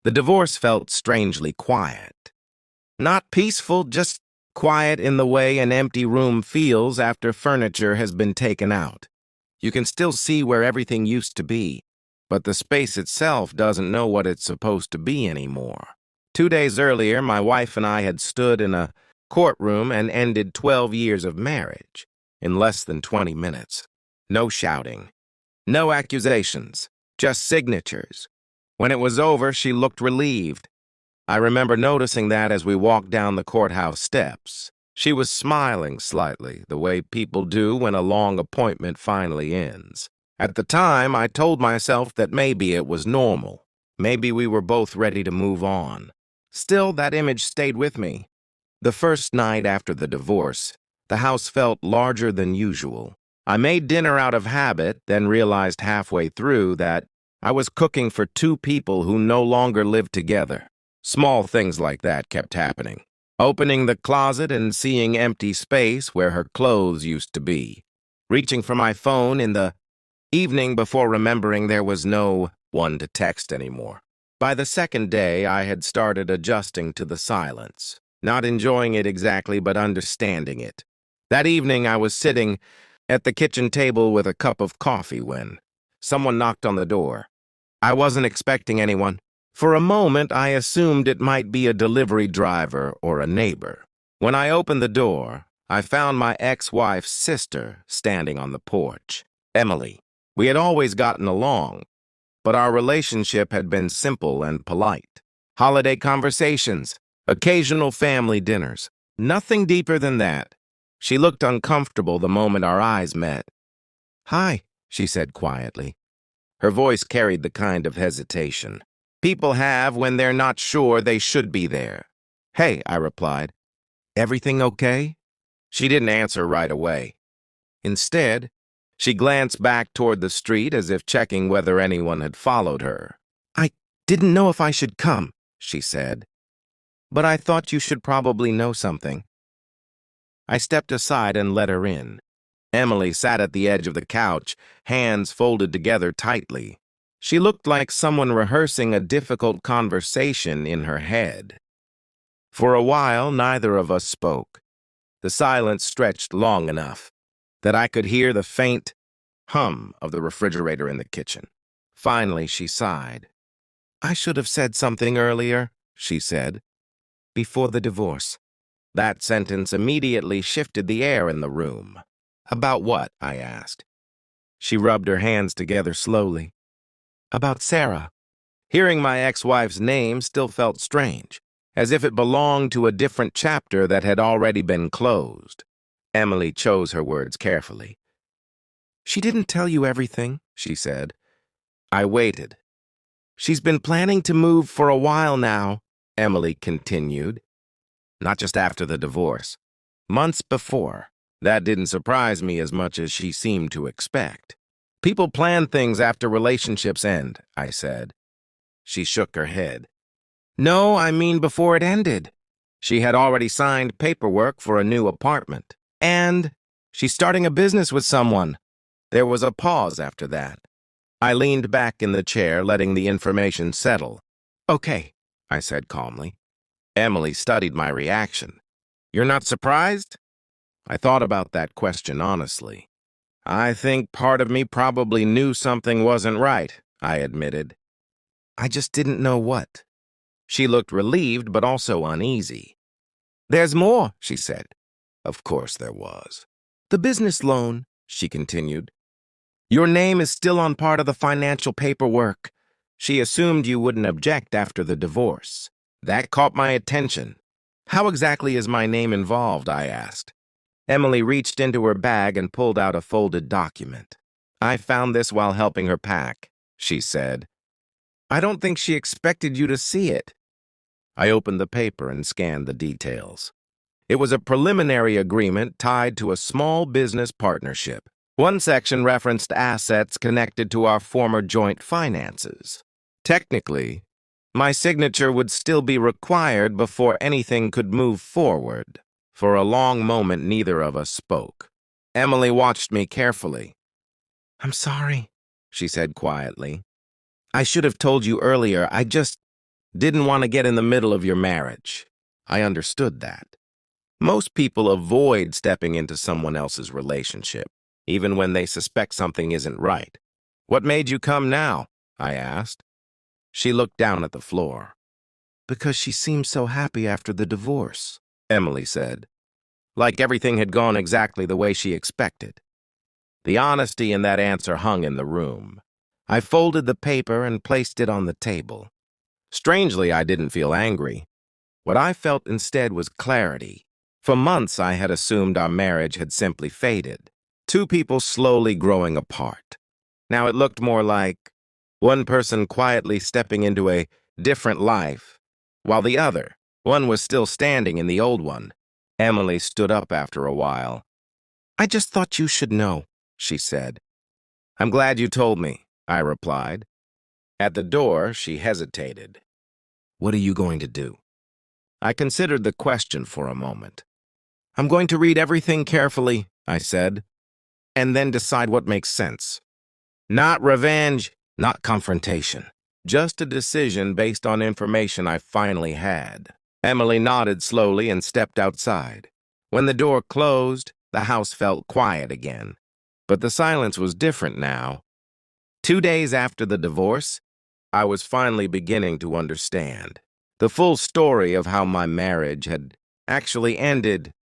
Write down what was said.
The divorce felt strangely quiet. Not peaceful, just quiet in the way an empty room feels after furniture has been taken out. You can still see where everything used to be, but the space itself doesn't know what it's supposed to be anymore. 2 days earlier, my wife and I had stood in a courtroom and ended 12 years of marriage in less than 20 minutes. No shouting, no accusations, just signatures. When it was over, she looked relieved. I remember noticing that as we walked down the courthouse steps. She was smiling slightly, the way people do when a long appointment finally ends. At the time, I told myself that maybe it was normal. Maybe we were both ready to move on. Still, that image stayed with me. The first night after the divorce, the house felt larger than usual. I made dinner out of habit, then realized halfway through that I was cooking for two people who no longer lived together. Small things like that kept happening. Opening the closet and seeing empty space where her clothes used to be. Reaching for my phone in the evening before remembering there was no one to text anymore. By the second day, I had started adjusting to the silence. Not enjoying it exactly, but understanding it. That evening, I was sitting at the kitchen table with a cup of coffee when someone knocked on the door. I wasn't expecting anyone. For a moment, I assumed it might be a delivery driver or a neighbor. When I opened the door, I found my ex-wife's sister standing on the porch, Emily. We had always gotten along, but our relationship had been simple and polite. Holiday conversations, occasional family dinners, nothing deeper than that. She looked uncomfortable the moment our eyes met. "Hi," she said quietly. Her voice carried the kind of hesitation people have when they're not sure they should be there. "Hey," I replied. "Everything okay?" She didn't answer right away. Instead, she glanced back toward the street as if checking whether anyone had followed her. "I didn't know if I should come," she said. "But I thought you should probably know something." I stepped aside and let her in. Emily sat at the edge of the couch, hands folded together tightly. She looked like someone rehearsing a difficult conversation in her head. For a while, neither of us spoke. The silence stretched long enough that I could hear the faint hum of the refrigerator in the kitchen. Finally, she sighed. "I should have said something earlier," she said, "before the divorce." That sentence immediately shifted the air in the room. "About what?" I asked. She rubbed her hands together slowly. "About Sarah." Hearing my ex-wife's name still felt strange, as if it belonged to a different chapter that had already been closed. Emily chose her words carefully. "She didn't tell you everything," she said. I waited. "She's been planning to move for a while now," Emily continued. "Not just after the divorce. Months before. That didn't surprise me as much as she seemed to expect. People plan things after relationships end," I said. She shook her head. "No, I mean before it ended. She had already signed paperwork for a new apartment. And she's starting a business with someone." There was a pause after that. I leaned back in the chair, letting the information settle. "Okay," I said calmly. Emily studied my reaction. "You're not surprised?" I thought about that question honestly. "I think part of me probably knew something wasn't right," I admitted. "I just didn't know what." She looked relieved but also uneasy. "There's more," she said. Of course there was. "The business loan," she continued. "Your name is still on part of the financial paperwork." She assumed you wouldn't object after the divorce. That caught my attention. "How exactly is my name involved?" I asked. Emily reached into her bag and pulled out a folded document. "I found this while helping her pack," she said. "I don't think she expected you to see it." I opened the paper and scanned the details. It was a preliminary agreement tied to a small business partnership. One section referenced assets connected to our former joint finances. Technically, my signature would still be required before anything could move forward. For a long moment, neither of us spoke. Emily watched me carefully. "I'm sorry," she said quietly. "I should have told you earlier. Didn't want to get in the middle of your marriage. I understood that. Most people avoid stepping into someone else's relationship, even when they suspect something isn't right. What made you come now? I asked. She looked down at the floor. Because she seemed so happy after the divorce, Emily said. Like everything had gone exactly the way she expected. The honesty in that answer hung in the room. I folded the paper and placed it on the table. Strangely, I didn't feel angry. What I felt instead was clarity. For months, I had assumed our marriage had simply faded. Two people slowly growing apart. Now it looked more like one person quietly stepping into a different life, while the other, one was still standing in the old one. Emily stood up after a while. I just thought you should know, she said. I'm glad you told me, I replied. At the door, she hesitated. What are you going to do? I considered the question for a moment. I'm going to read everything carefully, I said, and then decide what makes sense. Not revenge, not confrontation. Just a decision based on information I finally had. Emily nodded slowly and stepped outside. When the door closed, the house felt quiet again. But the silence was different now. 2 days after the divorce, I was finally beginning to understand. The full story of how my marriage had actually ended